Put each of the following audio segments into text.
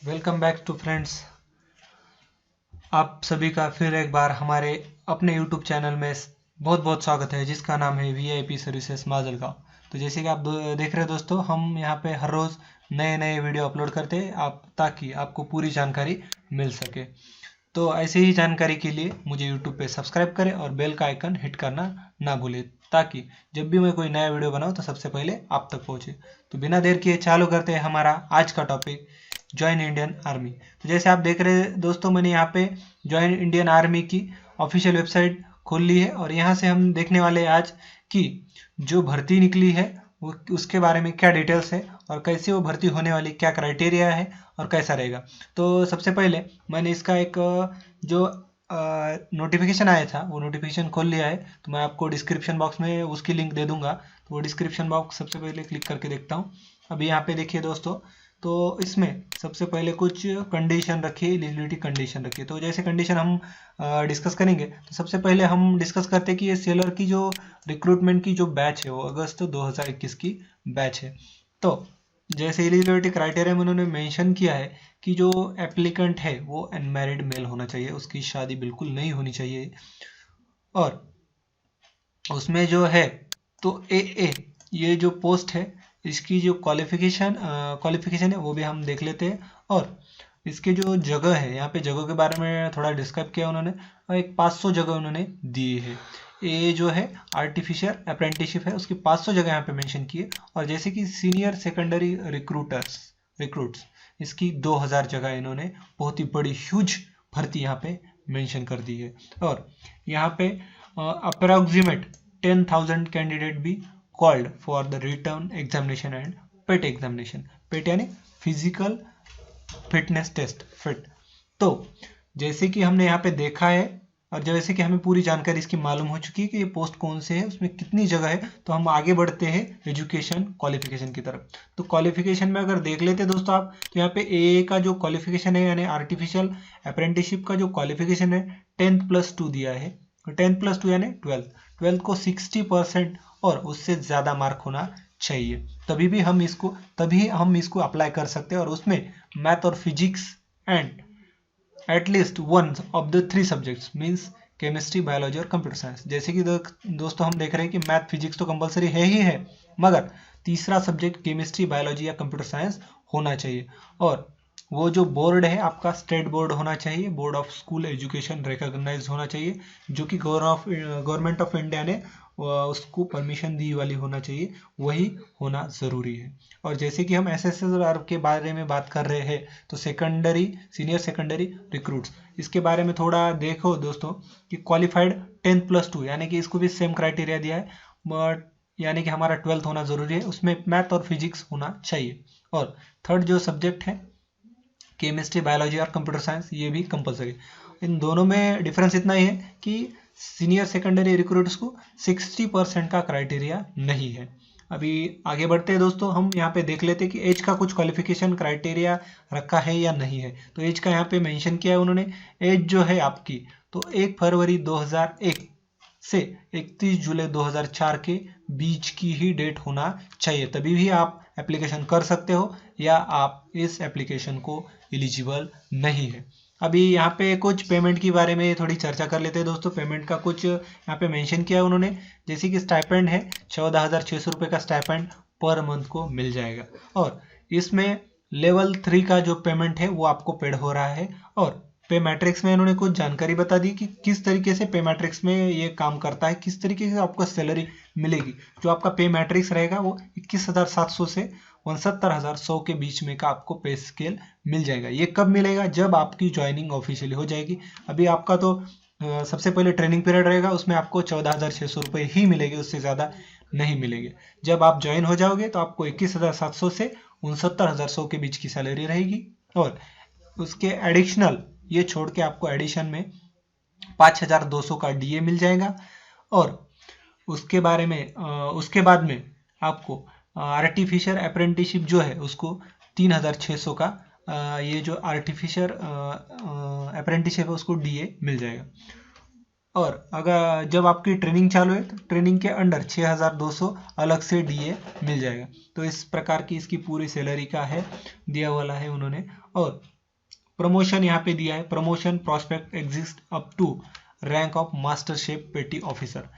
Welcome back to friends. आप सभी का फिर एक बार हमारे अपने यूट्यूब चैनल में बहुत बहुत स्वागत है, जिसका नाम है वीआईपी सर्विसेज माजलगांव। तो जैसे कि आप देख रहे हैं दोस्तों, हम यहाँ पे हर रोज़ नए नए वीडियो अपलोड करते हैं ताकि आपको पूरी जानकारी मिल सके। तो ऐसे ही जानकारी के लिए मुझे यूट्यूब पे सब्सक्राइब करें और बेल का आइकन हिट करना ना भूलें, ताकि जब भी मैं कोई नया वीडियो बनाऊँ तो सबसे पहले आप तक पहुँचे। तो बिना देर किए चालू करते हैं हमारा आज का टॉपिक, ज्वाइन इंडियन आर्मी। तो जैसे आप देख रहे हैं दोस्तों, मैंने यहाँ पे ज्वाइन इंडियन आर्मी की ऑफिशियल वेबसाइट खोल ली है और यहाँ से हम देखने वाले हैं आज कि जो भर्ती निकली है वो उसके बारे में क्या डिटेल्स है और कैसे वो भर्ती होने वाली, क्या क्राइटेरिया है और कैसा रहेगा। तो सबसे पहले मैंने इसका एक जो नोटिफिकेशन आया था वो नोटिफिकेशन खोल लिया है। तो मैं आपको डिस्क्रिप्शन बॉक्स में उसकी लिंक दे दूंगा। तो वो डिस्क्रिप्शन बॉक्स सबसे पहले क्लिक करके देखता हूँ। अभी यहाँ पे देखिए दोस्तों, तो इसमें सबसे पहले कुछ कंडीशन रखिए, एलिजिबिलिटी कंडीशन रखिए। तो जैसे कंडीशन हम डिस्कस करेंगे, तो सबसे पहले हम डिस्कस करते हैं कि ये सेलर की जो रिक्रूटमेंट की जो बैच है वो अगस्त 2021 की बैच है। तो जैसे एलिजिबिलिटी क्राइटेरिया में उन्होंने मेंशन किया है कि जो एप्लीकेंट है वो अनमैरिड मेल होना चाहिए, उसकी शादी बिल्कुल नहीं होनी चाहिए। और उसमें जो है तो ए ये जो पोस्ट है इसकी जो क्वालिफिकेशन है वो भी हम देख लेते हैं। और इसके जो जगह है, यहाँ पे जगह के बारे में थोड़ा डिस्क्राइब किया उन्होंने और एक 500 जगह उन्होंने दी है। ये जो है आर्टिफिशियल अप्रेंटिसशिप है, उसकी 500 जगह यहाँ पे मेंशन की है। और जैसे कि सीनियर सेकेंडरी रिक्रूट्स, इसकी 2000 जगह इन्होंने बहुत ही बड़ी ह्यूज भर्ती यहाँ पे मेंशन कर दी है। और यहाँ पे अप्रोक्सीमेट 10,000 कैंडिडेट भी called for the return examination and PET examination. PET यानी फिजिकल फिटनेस टेस्ट, फिट। तो जैसे कि हमने यहाँ पे देखा है और जैसे कि हमें पूरी जानकारी इसकी मालूम हो चुकी है कि ये पोस्ट कौन से है, उसमें कितनी जगह है, तो हम आगे बढ़ते हैं एजुकेशन क्वालिफिकेशन की तरफ। तो क्वालिफिकेशन में अगर देख लेते हैं दोस्तों आप, तो यहाँ पे ए का जो क्वालिफिकेशन है यानी आर्टिफिशियल अप्रेंटिसशिप का जो क्वालिफिकेशन है 10+2 दिया है। 10+2 यानी 12 को 60% और उससे ज़्यादा मार्क होना चाहिए, तभी हम इसको अप्लाई कर सकते हैं। और उसमें मैथ और physics and at least one of the 3 subjects means chemistry, biology और कंप्यूटर साइंस। जैसे कि दोस्तों हम देख रहे हैं कि मैथ फिजिक्स तो कंपलसरी है ही है, मगर तीसरा सब्जेक्ट केमिस्ट्री, बायोलॉजी या कंप्यूटर साइंस होना चाहिए। और वो जो बोर्ड है आपका स्टेट बोर्ड होना चाहिए, board of school education recognise होना चाहिए, जो कि गवर्नमेंट ऑफ इंडिया ने उसको परमिशन दी वाली होना चाहिए, वही होना ज़रूरी है। और जैसे कि हम एसएसआर के बारे में बात कर रहे हैं, तो सीनियर सेकेंडरी रिक्रूट्स, इसके बारे में थोड़ा देखो दोस्तों कि क्वालिफाइड 10+2 यानी कि इसको भी सेम क्राइटेरिया दिया है, बट यानी कि हमारा 12th होना ज़रूरी है, उसमें मैथ और फिजिक्स होना चाहिए। और थर्ड जो सब्जेक्ट है केमिस्ट्री, बायोलॉजी और कंप्यूटर साइंस, ये भी कंपलसरी। इन दोनों में डिफरेंस इतना ही है कि सीनियर सेकेंडरी रिक्रूट्स को 60% का क्राइटेरिया नहीं है। अभी आगे बढ़ते हैं दोस्तों, हम यहाँ पे देख लेते हैं कि एज का कुछ क्वालिफिकेशन क्राइटेरिया रखा है या नहीं है। तो एज का यहाँ पे मेंशन किया है उन्होंने। एज जो है आपकी, तो 1 फरवरी 2001 से 31 जुलाई 2004 के बीच की ही डेट होना चाहिए, तभी भी आप एप्लीकेशन कर सकते हो, या आप इस एप्लीकेशन को एलिजिबल नहीं है। अभी यहाँ पे कुछ पेमेंट के बारे में थोड़ी चर्चा कर लेते हैं दोस्तों। पेमेंट का कुछ यहाँ पे मेंशन किया है उन्होंने, जैसे कि स्टाइपेंड है 14,600 रुपये का स्टाइपेंड पर मंथ को मिल जाएगा। और इसमें लेवल 3 का जो पेमेंट है वो आपको पेड हो रहा है। और पे मैट्रिक्स में इन्होंने कुछ जानकारी बता दी कि किस तरीके से पे मैट्रिक्स में ये काम करता है, किस तरीके से आपको सैलरी मिलेगी। जो आपका पे मैट्रिक्स रहेगा वो 21,700 से 69,100 के बीच में का आपको पे स्केल मिल जाएगा। ये कब मिलेगा? जब आपकी ज्वाइनिंग ऑफिशियली हो जाएगी। अभी आपका तो सबसे पहले ट्रेनिंग पीरियड रहेगा, उसमें आपको 14,600 रुपये ही मिलेंगे, उससे ज़्यादा नहीं मिलेंगे। जब आप ज्वाइन हो जाओगे तो आपको 21,700 से 69,100 के बीच की सैलरी रहेगी। और उसके एडिशनल, ये छोड़ के आपको एडिशन में 5,200 का डीए मिल जाएगा। और उसके बाद में आपको आर्टिफिशियल अप्रेंटिसशिप जो है उसको 3,600 का ये जो आर्टिफिशियल अप्रेंटिसशिप है उसको डीए मिल जाएगा। और अगर जब आपकी ट्रेनिंग चालू है तो ट्रेनिंग के अंडर 6200 अलग से डीए मिल जाएगा। तो इस प्रकार की इसकी पूरी सैलरी का है दिया वाला है उन्होंने। और प्रमोशन यहाँ पे दिया है, promotion prospect exist up to rank of master chef petty officer.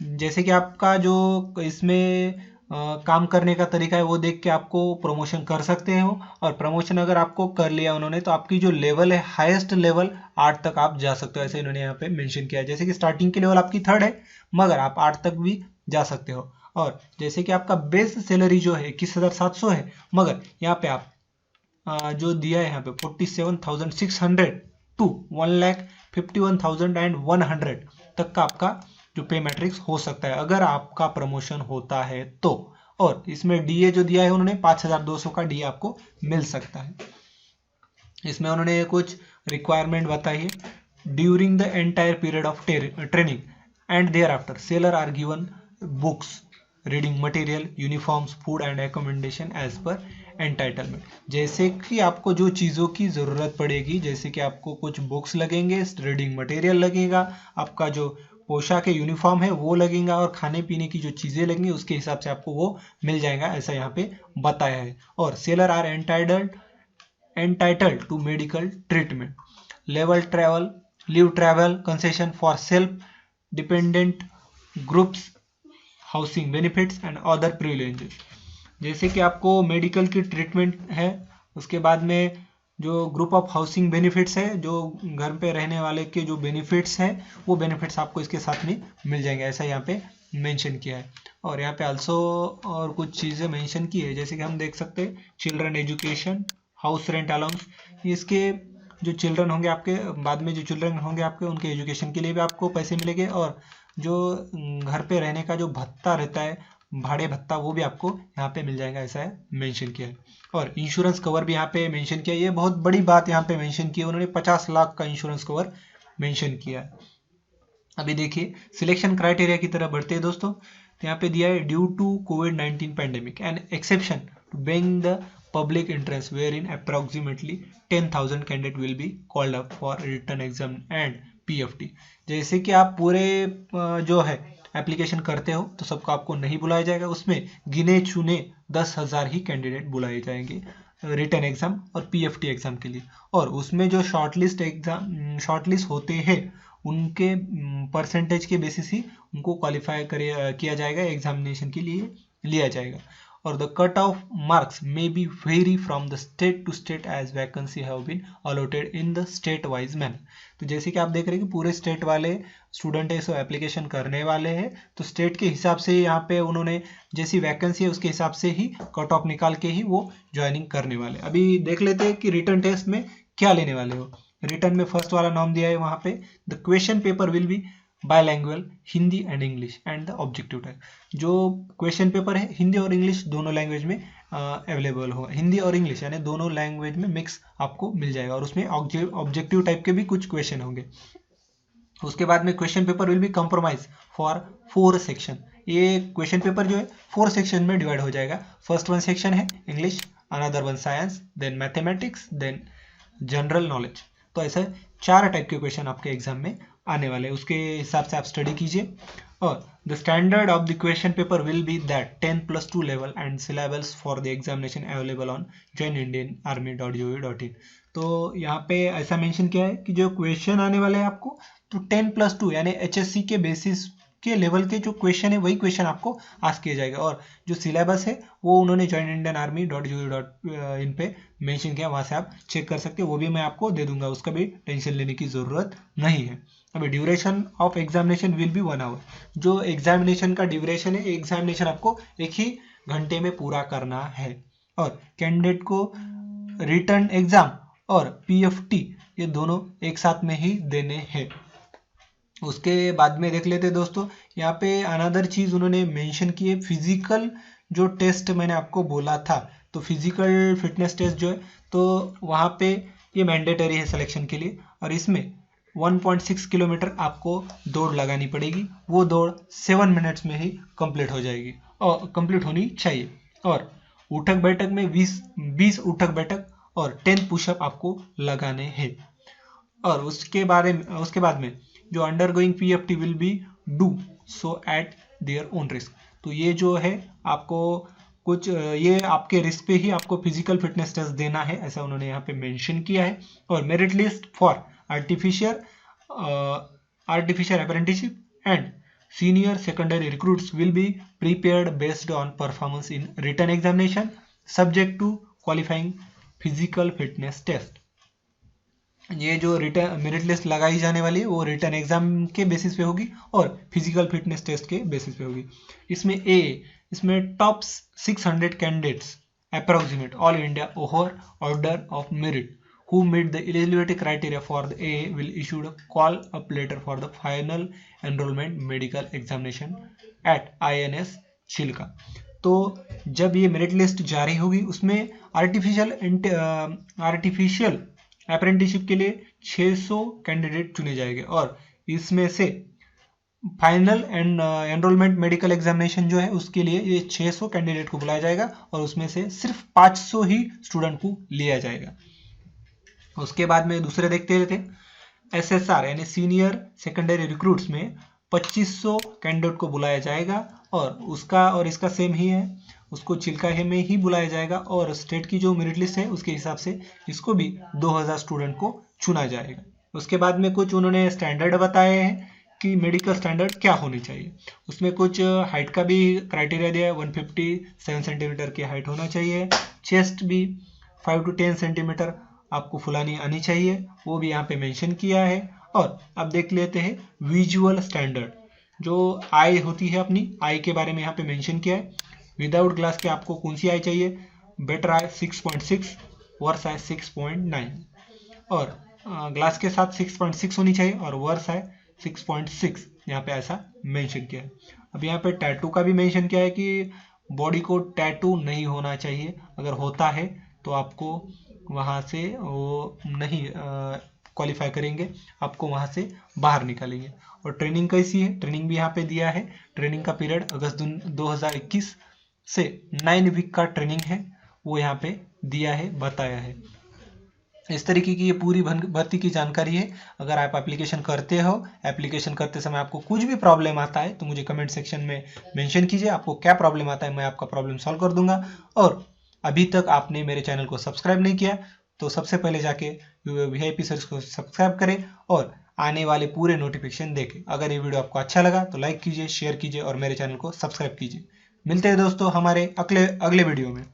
जैसे कि आपका जो इसमें काम करने का तरीका है वो देख के आपको प्रमोशन कर सकते हो। और प्रमोशन अगर आपको कर लिया उन्होंने तो आपकी जो लेवल है हाईएस्ट लेवल 8 तक आप जा सकते हो, ऐसे इन्होंने यहाँ पे मेंशन किया है। जैसे कि स्टार्टिंग की लेवल आपकी 3rd है मगर आप 8 तक भी जा सकते हो। और जैसे कि आपका बेस सैलरी जो है 21,700 है, मगर यहाँ पे आप जो दिया है यहाँ पे 47,600 टू 1,51,100 तक का आपका जो पे मैट्रिक्स हो सकता है अगर आपका प्रमोशन होता है तो। और इसमें डीए जो दिया है उन्होंने 5,200 का डीए आपको मिल सकता है। इसमें उन्होंने कुछ रिक्वायरमेंट बताई है। During the entire period of training and thereafter sailor are given books, reading material, uniforms, food and accommodation as per entitlement. जैसे कि आपको जो चीज़ों की ज़रूरत पड़ेगी, जैसे कि आपको कुछ बुक्स लगेंगे, रीडिंग मटेरियल लगेगा, आपका जो पोशाक है यूनिफॉर्म है वो लगेगा, और खाने पीने की जो चीज़ें लगेंगी उसके हिसाब से आपको वो मिल जाएगा, ऐसा यहाँ पे बताया है। और sailor are entitled to medical treatment, leave travel concession for self dependent groups, housing benefits and other privileges. जैसे कि आपको मेडिकल की ट्रीटमेंट है, उसके बाद में जो ग्रुप ऑफ हाउसिंग बेनिफिट्स है, जो घर पे रहने वाले के जो बेनिफिट्स है वो बेनिफिट्स आपको इसके साथ में मिल जाएंगे, ऐसा यहाँ पे मेंशन किया है। और यहाँ पे आल्सो और कुछ चीज़ें मेंशन की है, जैसे कि हम देख सकते हैं children education, house rent allowance. इसके जो चिल्ड्रन होंगे आपके, बाद में जो चिल्ड्रन होंगे आपके उनके एजुकेशन के लिए भी आपको पैसे मिलेंगे। और जो घर पे रहने का जो भत्ता रहता है, भाड़े भत्ता, वो भी आपको यहाँ पे मिल जाएगा, ऐसा है मेंशन किया है। और इंश्योरेंस कवर भी यहाँ पे मेंशन किया है, ये बहुत बड़ी बात यहाँ पे मेंशन की है उन्होंने, 50 लाख का इंश्योरेंस कवर मेंशन किया है। अभी देखिए सिलेक्शन क्राइटेरिया की तरफ बढ़ते हैं दोस्तों। तो यहाँ पे दिया है ड्यू टू कोविड-19 pandemic an exception to being the public interest wherein approximately 10,000 candidate will be called up for written exam and PFT। जैसे कि आप पूरे जो है एप्लीकेशन करते हो तो सबको आपको नहीं बुलाया जाएगा, उसमें गिने चुने 10,000 ही कैंडिडेट बुलाए जाएंगे रिटन एग्जाम और PFT एग्जाम के लिए। और उसमें जो शॉर्टलिस्ट होते हैं उनके परसेंटेज के बेसिस ही उनको क्वालिफाई किया जाएगा, एग्जामिनेशन के लिए लिया जाएगा। और the cut-off marks may be vary from the state to state as vacancy have been allotted in the state-wise manner। तो जैसे कि आप देख रहे हैं कि पूरे स्टेट वाले स्टूडेंट है सो एप्लीकेशन करने वाले हैं, तो स्टेट के हिसाब से यहाँ पे उन्होंने जैसी वैकेंसी है उसके हिसाब से ही कट ऑफ निकाल के ही वो ज्वाइनिंग करने वाले। अभी देख लेते हैं कि रिटर्न टेस्ट में क्या लेने वाले हो। रिटर्न में फर्स्ट वाला नाम दिया है वहाँ पे, the question paper will B by language, Hindi and English and the objective type. जो क्वेश्चन पेपर है हिंदी और इंग्लिश दोनों लैंग्वेज में अवेलेबल होगा, हिंदी और इंग्लिश यानी दोनों लैंग्वेज में मिक्स आपको मिल जाएगा। और उसमें ऑब्जेक्टिव टाइप के भी कुछ क्वेश्चन होंगे। उसके बाद में question paper will be compromise for 4 section. ये क्वेश्चन पेपर जो है 4 सेक्शन में डिवाइड हो जाएगा। फर्स्ट 1 सेक्शन है English, another 1 science, then mathematics, then general knowledge. तो ऐसे 4 टाइप के क्वेश्चन आपके एग्जाम में आने वाले, उसके हिसाब से आप स्टडी कीजिए। और the standard of the question paper will B that 10+2 level and syllabus for the examination available on joinindianarmy.gov.in। तो यहाँ पे ऐसा मेंशन किया है कि जो क्वेश्चन आने वाले हैं आपको, तो 10+2 यानी HSC के बेसिस के लेवल के जो क्वेश्चन है वही क्वेश्चन आपको आस्क किया जाएगा। और जो सिलेबस है वो उन्होंने joinindianarmy.gov.in पे मेंशन किया, वहाँ से आप चेक कर सकते हो, वो भी मैं आपको दे दूंगा, उसका भी टेंशन लेने की ज़रूरत नहीं है। अभी duration of examination will be 1 hour. जो एग्जामिनेशन का ड्यूरेशन है, एग्जामिनेशन आपको 1 ही घंटे में पूरा करना है। और कैंडिडेट को रिटर्न एग्जाम और PFT ये दोनों एक साथ में ही देने हैं। उसके बाद में देख लेते दोस्तों, यहाँ पे अनदर चीज़ उन्होंने मेंशन की है, फिजिकल जो टेस्ट मैंने आपको बोला था, तो फिजिकल फिटनेस टेस्ट जो है तो वहाँ पे ये मैंडेटरी है सिलेक्शन के लिए। और इसमें 1.6 किलोमीटर आपको दौड़ लगानी पड़ेगी, वो दौड़ 7 मिनट्स में ही कंप्लीट हो जाएगी और कंप्लीट होनी चाहिए। और उठक बैठक में 20 उठक बैठक और 10 पुशअप आपको लगाने हैं। और उसके बाद में जो undergoing PFT will be do so eight their own risk. तो ये जो है आपको कुछ ये आपके रिस्क पे ही आपको फिजिकल फिटनेस टेस्ट देना है, ऐसा उन्होंने यहाँ पे मेंशन किया है। और merit list for artificial apprenticeship and senior secondary recruits will be prepared based on performance in written examination subject to qualifying physical fitness test। ये जो रिटर्न मेरिट लिस्ट लगाई जाने वाली है वो रिटर्न एग्जाम के बेसिस पे होगी और फिजिकल फिटनेस टेस्ट के बेसिस पे होगी। इसमें top 600 candidates approximate all India order of merit who meet the eligibility criteria for the AA will issued a call up letter for the final enrollment medical examination at INS Chilka. तो जब ये merit list जारी होगी उसमें artificial apprenticeship के लिए 600 candidate चुने जाएंगे और इसमें से फाइनल एनरोलमेंट मेडिकल एग्जामिनेशन जो है उसके लिए ये 600 कैंडिडेट को बुलाया जाएगा और उसमें से सिर्फ 500 ही स्टूडेंट को लिया जाएगा। उसके बाद में दूसरे देखते रहते SSR यानी सीनियर सेकेंडरी रिक्रूट्स में 2500 कैंडिडेट को बुलाया जाएगा और इसका सेम ही है, उसको चिल्का में ही बुलाया जाएगा और स्टेट की जो मेरिट लिस्ट है उसके हिसाब से इसको भी 2000 स्टूडेंट को चुना जाएगा। उसके बाद में कुछ उन्होंने स्टैंडर्ड बताए हैं कि मेडिकल स्टैंडर्ड क्या होनी चाहिए। उसमें कुछ हाइट का भी क्राइटेरिया दिया है, 157 सेंटीमीटर की हाइट होना चाहिए, चेस्ट भी 5 to 10 सेंटीमीटर आपको फुलानी आनी चाहिए, वो भी यहाँ पे मेंशन किया है। और अब देख लेते हैं विजुअल स्टैंडर्ड, जो आई होती है अपनी आई के बारे में यहाँ पे मेंशन किया है। विदाउट ग्लास के आपको कौन सी आई चाहिए, बेटर आई 6.6, वर्स आई 6.9 और ग्लास के साथ 6.6 होनी चाहिए और वर्स आई 6.6 यहाँ पे ऐसा मेंशन किया है। अब यहाँ पे टैटू का भी मेंशन किया है कि बॉडी को टैटू नहीं होना चाहिए, अगर होता है तो आपको वहाँ से वो नहीं क्वालिफाई करेंगे, आपको वहाँ से बाहर निकालेंगे। और ट्रेनिंग कैसी है, ट्रेनिंग भी यहाँ पे दिया है। ट्रेनिंग का पीरियड अगस्त 2021 से 9 वीक का ट्रेनिंग है, वो यहाँ पे दिया है, बताया है। इस तरीके की ये पूरी भर्ती की जानकारी है। अगर आप एप्लीकेशन करते हो, एप्लीकेशन करते समय आपको कुछ भी प्रॉब्लम आता है तो मुझे कमेंट सेक्शन में मेंशन कीजिए, आपको क्या प्रॉब्लम आता है, मैं आपका प्रॉब्लम सॉल्व कर दूंगा। और अभी तक आपने मेरे चैनल को सब्सक्राइब नहीं किया तो सबसे पहले जाके VIP सर्विस को सब्सक्राइब करें और आने वाले पूरे नोटिफिकेशन देखें। अगर ये वीडियो आपको अच्छा लगा तो लाइक कीजिए, शेयर कीजिए और मेरे चैनल को सब्सक्राइब कीजिए। मिलते हैं दोस्तों हमारे अगले वीडियो में।